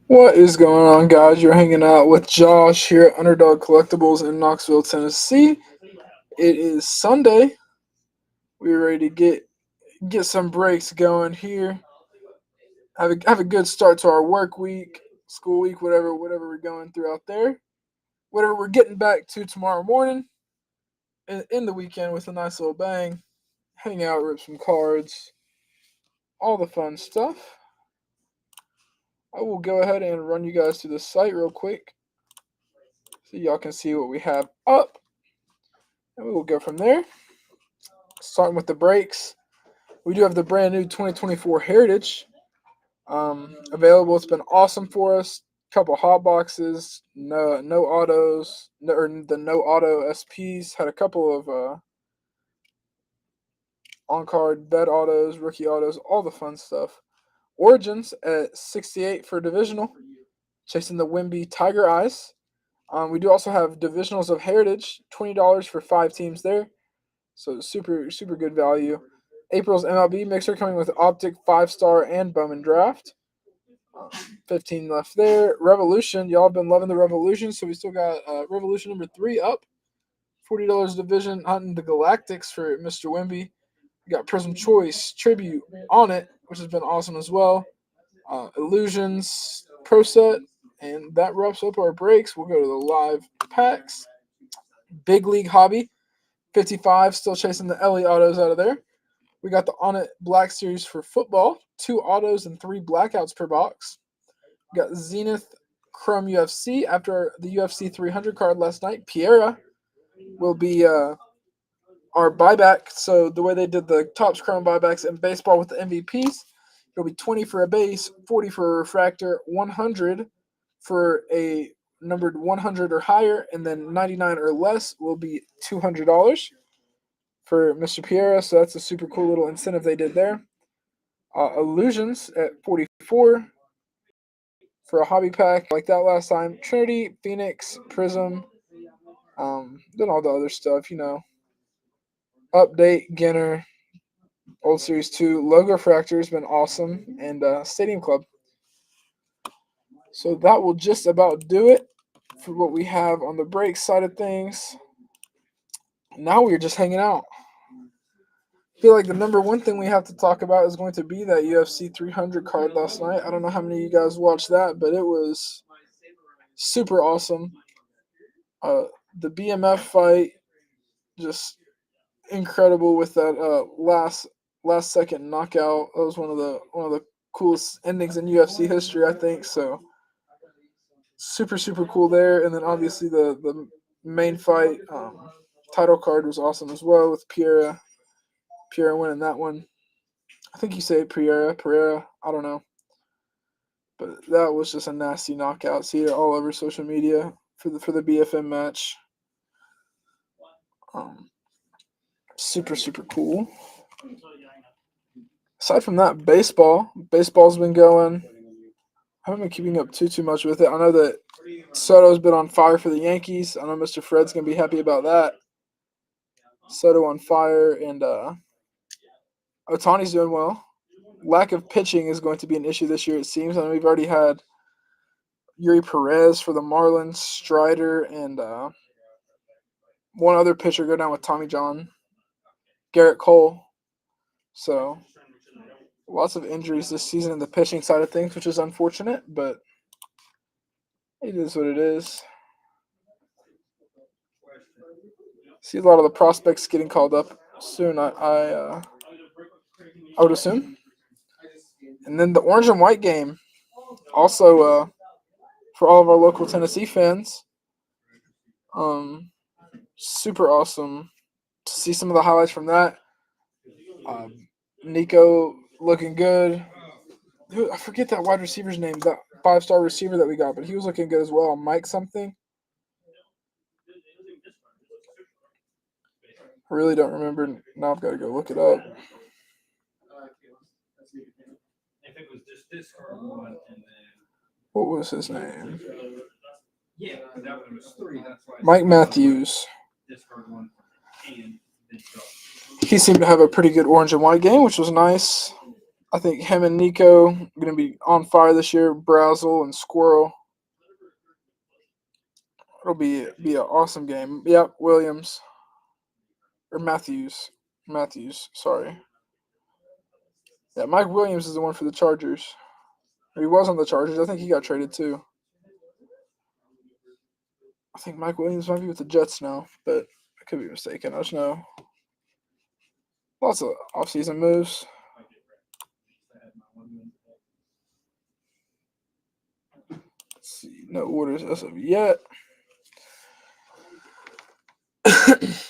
What is going on, guys? You're hanging out with Josh here at Underdog Collectibles in Knoxville, Tennessee. It is Sunday. We're ready to get some breaks going here. Have a good start to our work week, school week, whatever we're going through out there. Whatever we're getting back to tomorrow morning in the weekend with a nice little bang. Hang out, rip some cards, all the fun stuff. I will go ahead and run you guys through the site real quick so y'all can see what we have up. And we will go from there. Starting with the breaks, we do have the brand new 2024 Heritage available. It's been awesome for us. Couple hot boxes, no autos, or the no auto SPs. Had a couple of on card bed autos, rookie autos, all the fun stuff. Origins at 68 for divisional, chasing the Wimby Tiger Eyes. We do also have divisionals of Heritage, $20 for 5 teams there. So super good value. April's MLB mixer coming with Optic 5-star and Bowman Draft. 15 left there. Revolution, y'all have been loving the Revolution, so we still got Revolution number 3 up. $40 division hunting the Galactics for Mr. Wimby. We got Prism Choice Tribute on it, which has been awesome as well. Illusions Pro Set, and that wraps up our breaks. We'll go to the live packs. Big League Hobby, 55, still chasing the Ellie autos out of there. We got the On It Black Series for football, 2 autos and 3 blackouts per box. We got Zenith Chrome UFC after the UFC 300 card last night. Piera will be our buyback. So the way they did the Topps Chrome buybacks in baseball with the MVPs, it'll be 20 for a base, 40 for a refractor, 100 for a numbered 100 or higher, and then 99 or less will be $200 for Mr. Piera. So that's a super cool little incentive they did there. Illusions at 44 for a hobby pack like that last time. Trinity, Phoenix, Prism, then all the other stuff, Update, Ginner, Old Series 2, Logo Fractor has been awesome, and Stadium Club. So that will just about do it for what we have on the break side of things. Now we're just hanging out. I feel like the number one thing we have to talk about is going to be that UFC 300 card last night. I don't know how many of you guys watched that, but it was super awesome. The BMF fight, just incredible with that last second knockout. That was one of the coolest endings in UFC history, I think. So super cool there. And then obviously the main fight title card was awesome as well with Pereira winning that one. I think you say Pereira. I don't know, but that was just a nasty knockout. See it all over social media for the BFM match. Super cool. Aside from that, baseball's been going. I haven't been keeping up too much with it. I know that Soto's been on fire for the Yankees. I know Mr. Fred's gonna be happy about that. Soto on fire, and Otani's doing well. Lack of pitching is going to be an issue this year, it seems. I know we've already had Yuri Perez for the Marlins, Strider, and one other pitcher go down with Tommy John, Garrett Cole. So lots of injuries this season in the pitching side of things, which is unfortunate, but it is what it is. See a lot of the prospects getting called up soon, I would assume. And then the orange and white game, also for all of our local Tennessee fans. Super awesome to see some of the highlights from that. Nico looking good. I forget that wide receiver's name, that 5-star receiver that we got, but he was looking good as well. Mike something. I really don't remember. Now I've got to go look it up. What was his name? Mike Matthews. He seemed to have a pretty good orange and white game, which was nice. I think him and Nico going to be on fire this year. Brazel and Squirrel. It'll be an awesome game. Yep, Williams or Matthews. Matthews, sorry. Yeah, Mike Williams is the one for the Chargers. Or he was on the Chargers. I think he got traded too. I think Mike Williams might be with the Jets now, but I could be mistaken. I just know lots of offseason moves. Let's see, no orders as of yet.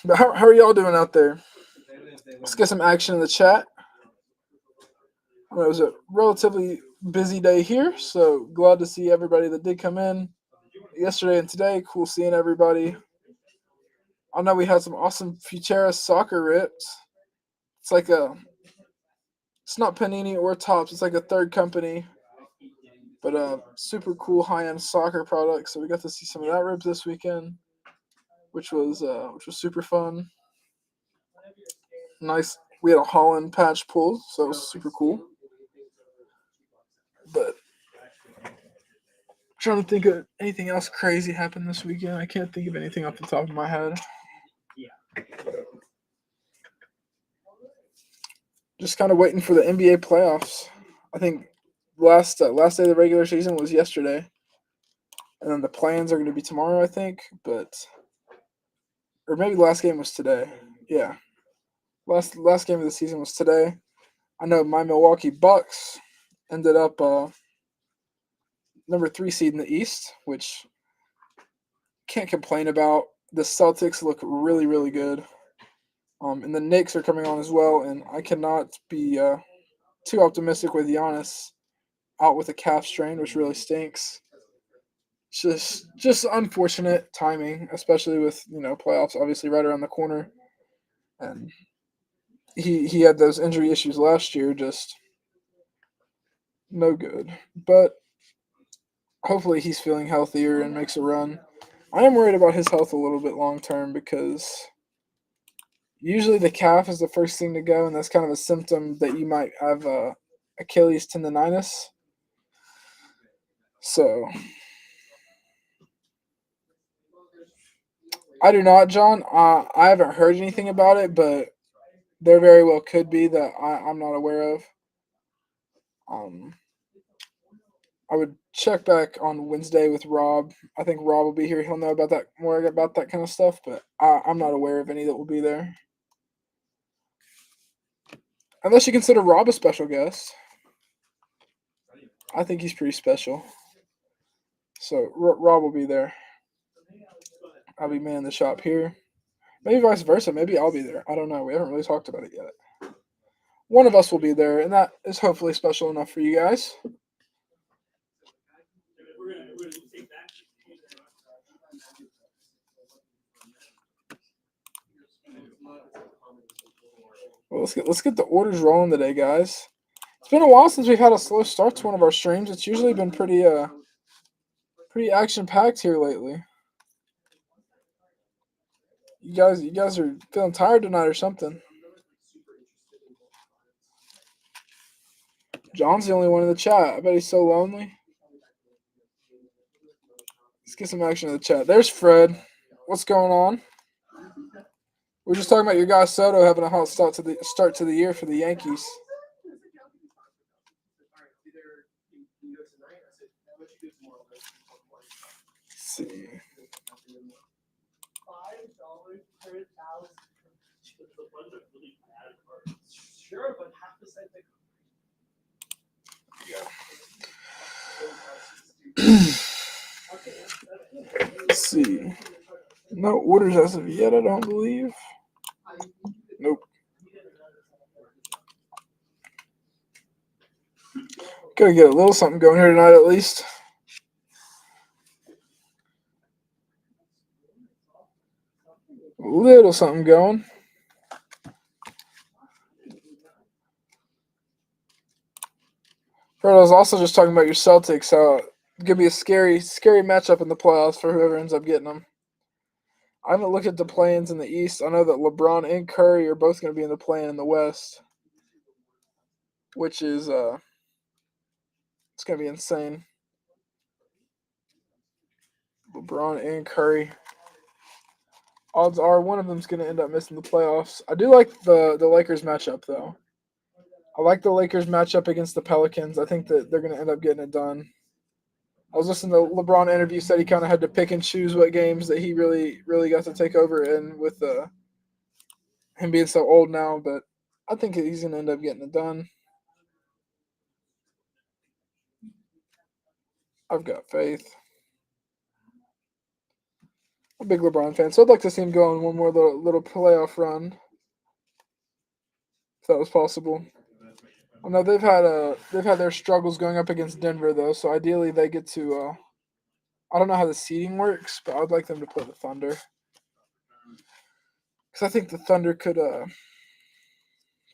But how are y'all doing out there? Let's get some action in the chat. It was a relatively busy day here, so glad to see everybody that did come in yesterday and today. Cool seeing everybody. I know we had some awesome Futera soccer rips. It's like it's not Panini or Topps. It's like a third company, but super cool high-end soccer product. So we got to see some of that rip this weekend, which was super fun. Nice. We had a Holland patch pull, so it was super cool. But trying to think of anything else crazy happened this weekend. I can't think of anything off the top of my head. Just kind of waiting for the NBA playoffs. I think last day of the regular season was yesterday, and then the plans are going to be tomorrow. I think, or maybe the last game was today. Yeah, last game of the season was today. I know my Milwaukee Bucks ended up number 3 seed in the East, which can't complain about. The Celtics look really, really good. And the Knicks are coming on as well, and I cannot be too optimistic with Giannis out with a calf strain, which really stinks. Just unfortunate timing, especially with playoffs obviously right around the corner, and he had those injury issues last year, just no good. But hopefully he's feeling healthier and makes a run. I am worried about his health a little bit long term because usually the calf is the first thing to go, and that's kind of a symptom that you might have Achilles tendonitis. So I do not, John. I haven't heard anything about it, but there very well could be that I'm not aware of. Um, I would check back on Wednesday with Rob. I think Rob will be here. He'll know about that more about that kind of stuff, but I'm not aware of any that will be there. Unless you consider Rob a special guest. I think he's pretty special. So Rob will be there. I'll be manning the shop here. Maybe vice versa. Maybe I'll be there. I don't know. We haven't really talked about it yet. One of us will be there, and that is hopefully special enough for you guys. Well, let's get the orders rolling today, guys. It's been a while since we've had a slow start to one of our streams. It's usually been pretty action packed here lately. You guys are feeling tired tonight or something. John's the only one in the chat. I bet he's so lonely. Let's get some action in the chat. There's Fred. What's going on? We're just talking about your guy Soto having a hot start to the year for the Yankees. Let's see. Let's see. No orders as of yet, I don't believe. Nope. Gotta get a little something going here tonight at least. A little something going. Fred, I was also just talking about your Celtics. How it's gonna be a scary matchup in the playoffs for whoever ends up getting them. I haven't looked at the play-ins in the East. I know that LeBron and Curry are both going to be in the play-in in the West. which is it's gonna be insane. LeBron and Curry. Odds are one of them's gonna end up missing the playoffs. I do like the Lakers matchup though. I like the Lakers matchup against the Pelicans. I think that they're gonna end up getting it done. I was listening to LeBron interview, said he kind of had to pick and choose what games that he really got to take over in with him being so old now, but I think he's gonna end up getting it done. I've got faith. I'm a big LeBron fan, so I'd like to see him go on one more little playoff run, if that was possible. I know they've had their struggles going up against Denver though, so ideally they get to. I don't know how the seeding works, but I'd like them to play the Thunder because I think the Thunder could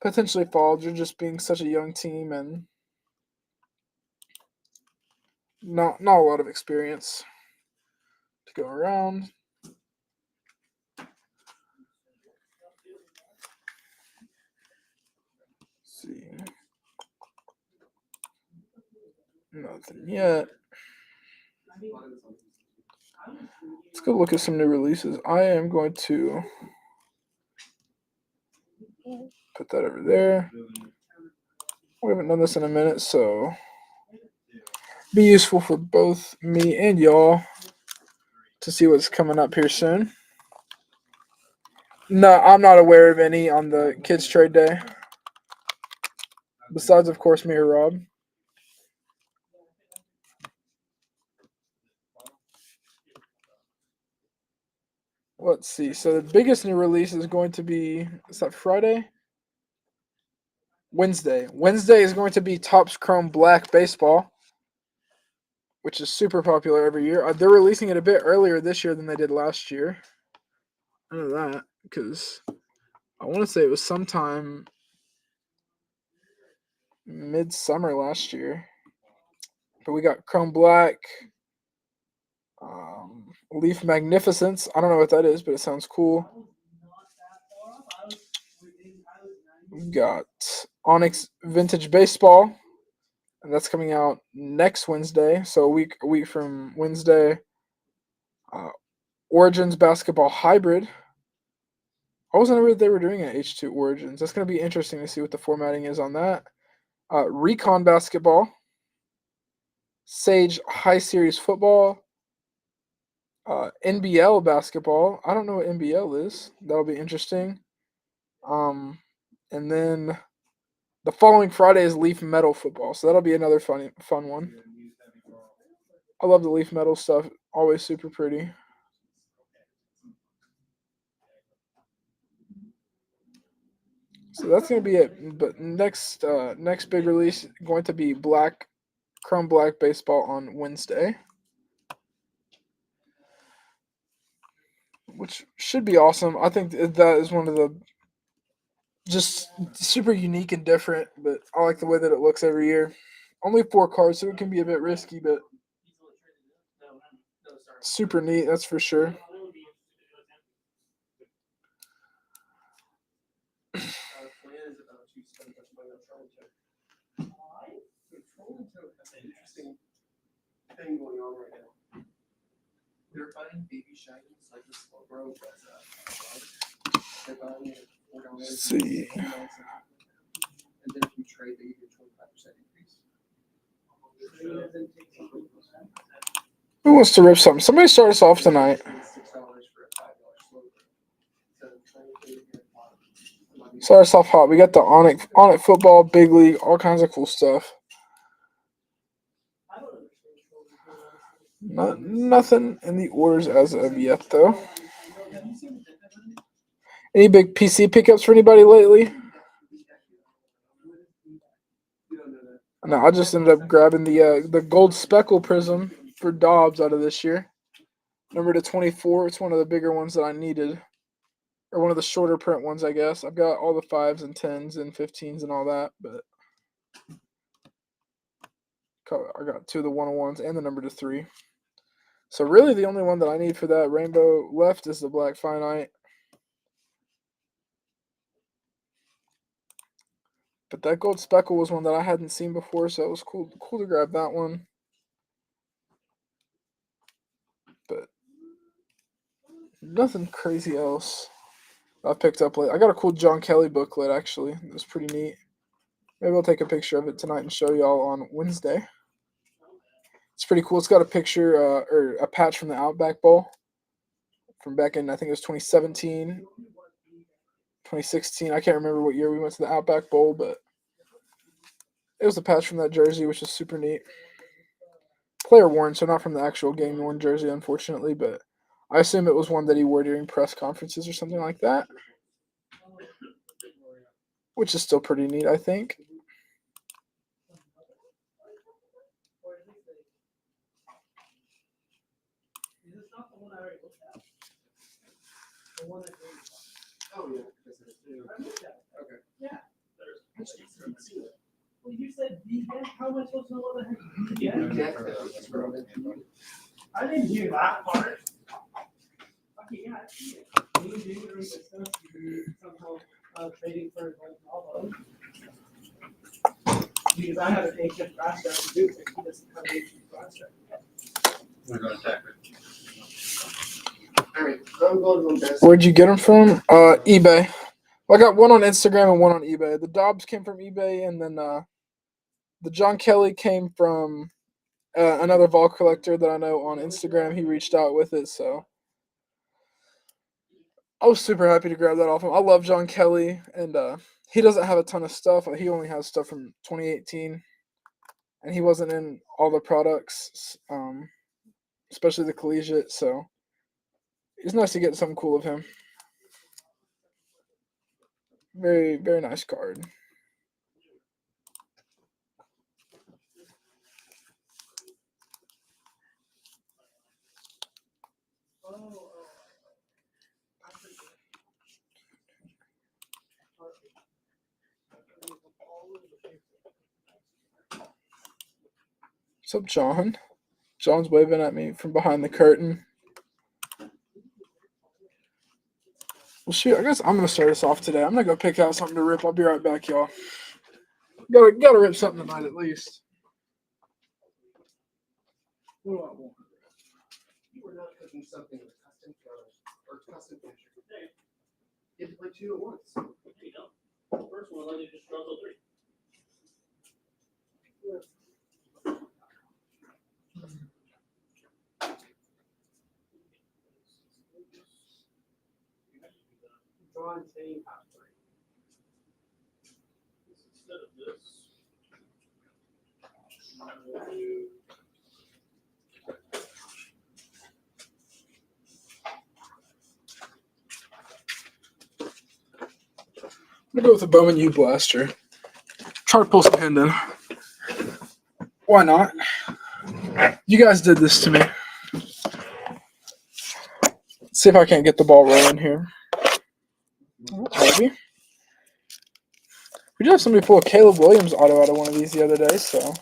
potentially fall. They're just being such a young team and not a lot of experience to go around. Let's see, nothing yet. Let's go look at some new releases. I am going to put that over there. We haven't done this in a minute, so be useful for both me and y'all to see what's coming up here soon. No, I'm not aware of any on the kids trade day. Besides, of course, me or Rob. Let's see. So the biggest new release is going to be, is that Friday? Wednesday. Wednesday is going to be Topps Chrome Black Baseball, which is super popular every year. They're releasing it a bit earlier this year than they did last year. I know that because I want to say it was sometime midsummer last year. But we got Chrome Black, Leaf Magnificence. I don't know what that is, but it sounds cool. We've got Onyx Vintage Baseball, and that's coming out next Wednesday. So a week from Wednesday. Origins Basketball Hybrid. I wasn't aware they were doing an H2 Origins. That's going to be interesting to see what the formatting is on that. Recon Basketball. Sage High Series Football. NBL Basketball. I don't know what NBL is. That'll be interesting. And then the following Friday is Leaf Metal Football. So that'll be another fun one. I love the Leaf Metal stuff. Always super pretty. So that's gonna be it. But next big release going to be Chrome Black Baseball on Wednesday, which should be awesome. I think that is one of the just super unique and different. But I like the way that it looks every year. Only 4 cards, so it can be a bit risky, but super neat. That's for sure. Let's see. Who wants to rip something? Somebody start us off tonight. Start us off hot. We got the Onyx football, big league, all kinds of cool stuff. Nothing in the orders as of yet, though. Any big PC pickups for anybody lately? No, I just ended up grabbing the gold speckle prism for Dobbs out of this year. Number to 24. It's one of the bigger ones that I needed, or one of the shorter print ones, I guess. I've got all the 5s and 10s and 15s and all that, but I got 2 of the 101s and the number to 3. So really, the only one that I need for that rainbow left is the black finite. But that gold speckle was one that I hadn't seen before, so it was cool to grab that one. But nothing crazy else I picked up late. I got a cool John Kelly booklet, actually. It was pretty neat. Maybe I'll take a picture of it tonight and show y'all on Wednesday. It's pretty cool. It's got a picture or a patch from the Outback Bowl from back in, I think it was 2017, 2016. I can't remember what year we went to the Outback Bowl, but it was a patch from that jersey, which is super neat. Player worn, so not from the actual game worn jersey, unfortunately, but I assume it was one that he wore during press conferences or something like that, which is still pretty neat, I think. Oh, yeah. Okay. Yeah. Well, you said vegan. How am I supposed to know what the heck vegan? I didn't hear that part. Okay, yeah, I see it. You do during this stuff, you somehow trading for like all those. Because I have an ancient flash drive to do, but he doesn't have an ancient flash drive. We're going to check it. Alright, I'm going to invest. Where'd you get them from? eBay. Well, I got one on Instagram and one on eBay. The Dobbs came from eBay, and then the John Kelly came from another Vol collector that I know on Instagram. He reached out with it, so I was super happy to grab that off him. I love John Kelly, and he doesn't have a ton of stuff. He only has stuff from 2018, and he wasn't in all the products, especially the collegiate, so it's nice to get something cool of him. Very, very nice card. What's up, John? John's waving at me from behind the curtain. Well, shoot, I guess I'm going to start us off today. I'm going to go pick out something to rip. I'll be right back, y'all. Gotta rip something tonight at least. What do I want? You were not cooking something with custom color or custom picture. You have to play two at once. There you go. The first one, let you just draw till three. Draw and chain top three. Instead of this, I'm going to do. I'm going to go with a Bowman U Blaster. Try to pull some hand in. Why not? You guys did this to me. Let's see if I can't get the ball rolling here. Maybe. We did have somebody pull a Caleb Williams auto out of one of these the other day, so.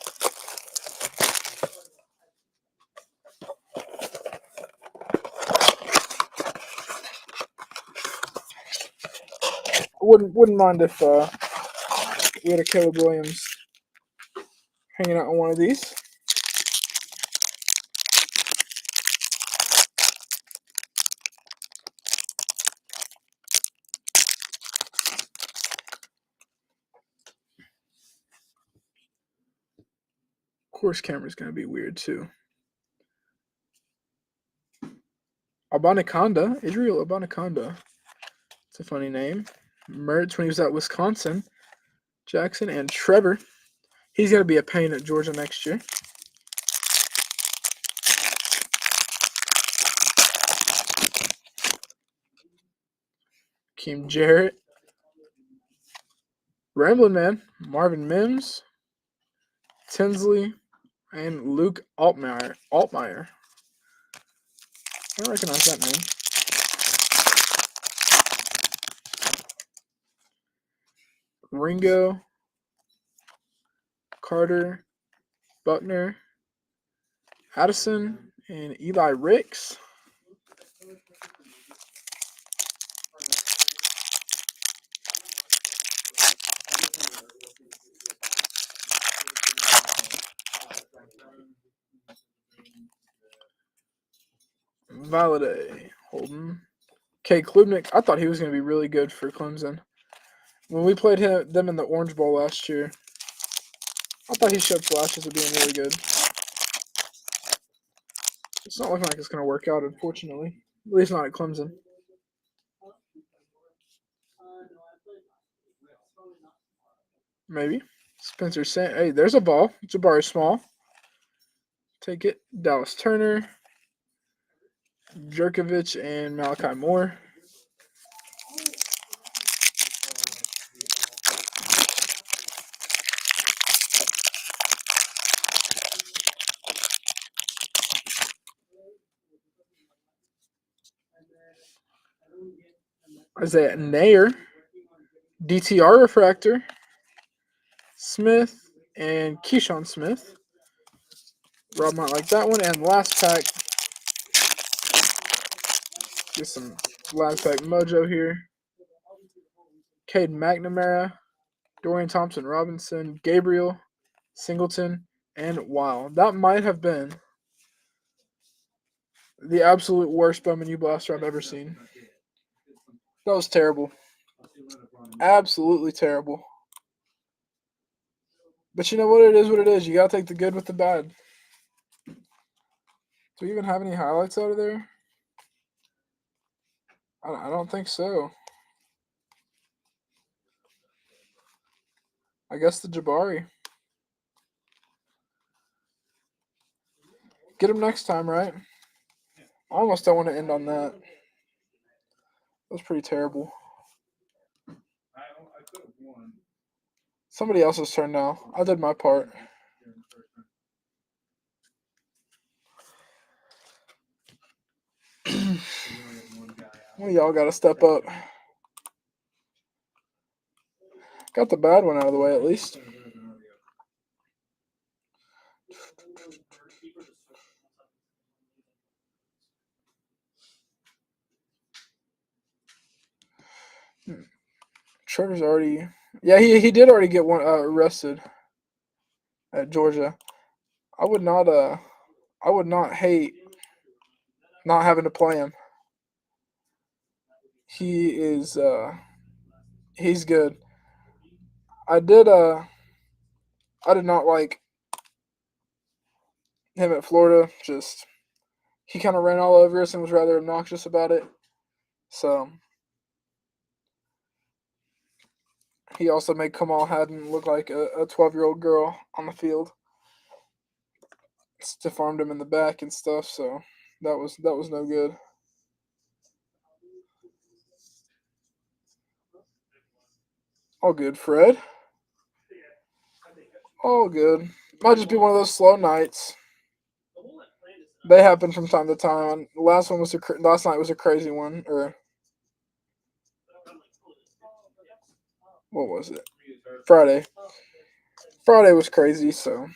Wouldn't mind if we had a Caleb Williams hanging out on one of these. Of course, camera's going to be weird too. Abanaconda, Israel Abanaconda. It's a funny name. Mertz when he was at Wisconsin. Jackson and Trevor. He's going to be a pain at Georgia next year. Keem Jarrett. Ramblin' Man. Marvin Mims. Tinsley. And Luke Altmaier. I don't recognize that name. Ringo. Carter. Buckner. Addison. And Eli Ricks. Valade. Holden. Okay, Klubnik. I thought he was going to be really good for Clemson. When we played them in the Orange Bowl last year, I thought he showed flashes of being really good. It's not looking like it's going to work out, unfortunately. At least not at Clemson. Maybe. Spencer Sand. Hey, there's a ball. Jabari Small. Take it. Dallas Turner. Jerkovich and Malachi Moore. Isaiah Nair. DTR Refractor. Smith and Keyshawn Smith. Rob might like that one. And last pack. Get some last pack mojo here. Cade McNamara, Dorian Thompson Robinson, Gabriel, Singleton, and wow. That might have been the absolute worst Bowman U blaster I've ever seen. That was terrible. Absolutely terrible. But you know what? It is what it is. You got to take the good with the bad. Do we even have any highlights out of there? I don't think so. I guess the Jabari. Get him next time, right? I almost don't want to end on that. That was pretty terrible. Somebody else's turn now. I did my part. Well, y'all got to step up. Got the bad one out of the way at least. Trevor's already. Yeah, he did already get one arrested at Georgia. I would not hate not having to play him. He is he's good. I did not like him at Florida. Just he kind of ran all over us and was rather obnoxious about it. So he also made Kamal Hadden look like a 12-year-old girl on the field. Stiff armed him in the back and stuff. So that was no good. All good, Fred. All good. Might just be one of those slow nights. They happen from time to time. Last night was a crazy one. Or what was it? Friday. Friday was crazy. So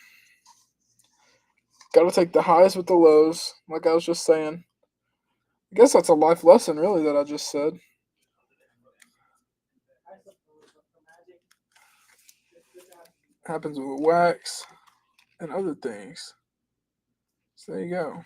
got to take the highs with the lows, like I was just saying. I guess that's a life lesson, really, that I just said. Happens with wax and other things. So there you go.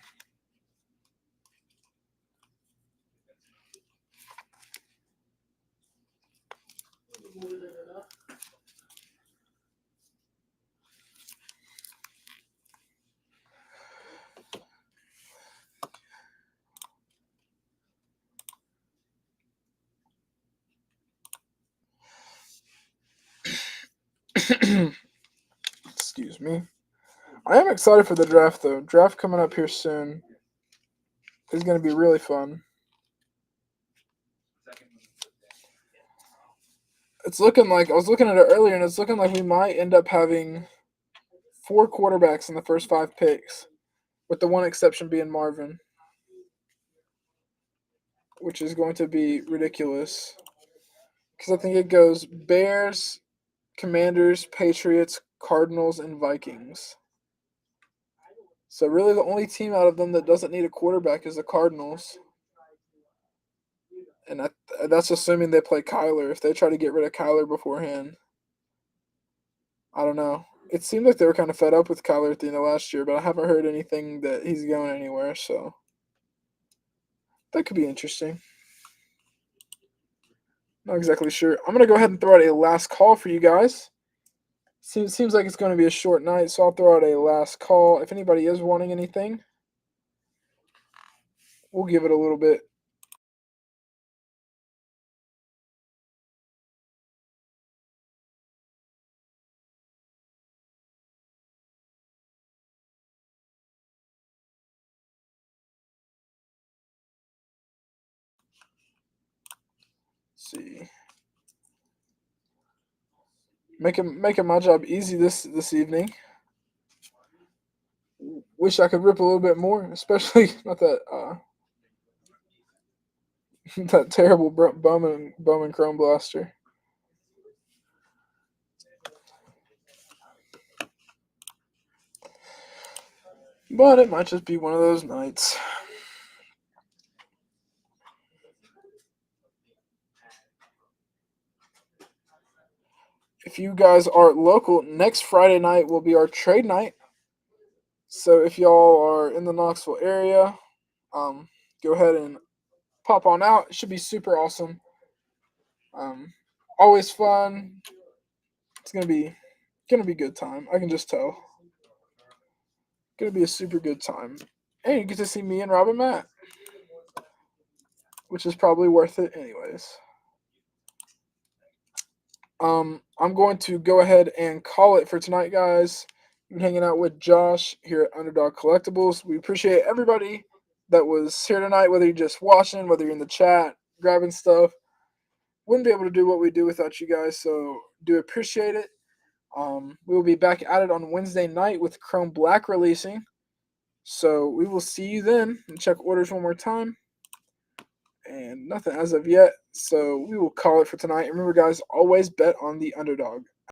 Excuse me. I am excited for the draft, though. Draft coming up here soon is going to be really fun. It's looking like I was looking at it earlier, and it's looking like we might end up having 4 quarterbacks in the first 5 picks, with the one exception being Marvin, which is going to be ridiculous. Because I think it goes Bears, Commanders, Patriots, Cardinals, and Vikings. So really the only team out of them that doesn't need a quarterback is the Cardinals. And that's assuming they play Kyler. If they try to get rid of Kyler beforehand, I don't know. It seemed like they were kind of fed up with Kyler at the end of last year, but I haven't heard anything that he's going anywhere. So That could be interesting. Not exactly sure. I'm going to go ahead and throw out a last call for you guys. Seems like it's going to be a short night, so I'll throw out a last call. If anybody is wanting anything, we'll give it a little bit. Let's see. Making my job easy this evening. Wish I could rip a little bit more, especially not that that terrible Bowman Chrome Blaster. But it might just be one of those nights. If you guys are local, next Friday night will be our trade night. So if y'all are in the Knoxville area, go ahead and pop on out. It should be super awesome. Always fun. It's gonna be good time. I can just tell. Gonna be a super good time. And you get to see me and Robin Matt, which is probably worth it anyways. I'm going to go ahead and call it for tonight, guys. You've been hanging out with Josh here at Underdog Collectibles. We appreciate everybody that was here tonight, whether you're just watching, whether you're in the chat, grabbing stuff. Wouldn't be able to do what we do without you guys, so do appreciate it. We will be back at it on Wednesday night with Chrome Black releasing. So we will see you then. And check orders one more time. And nothing as of yet. So we will call it for tonight. Remember, guys, always bet on the underdog.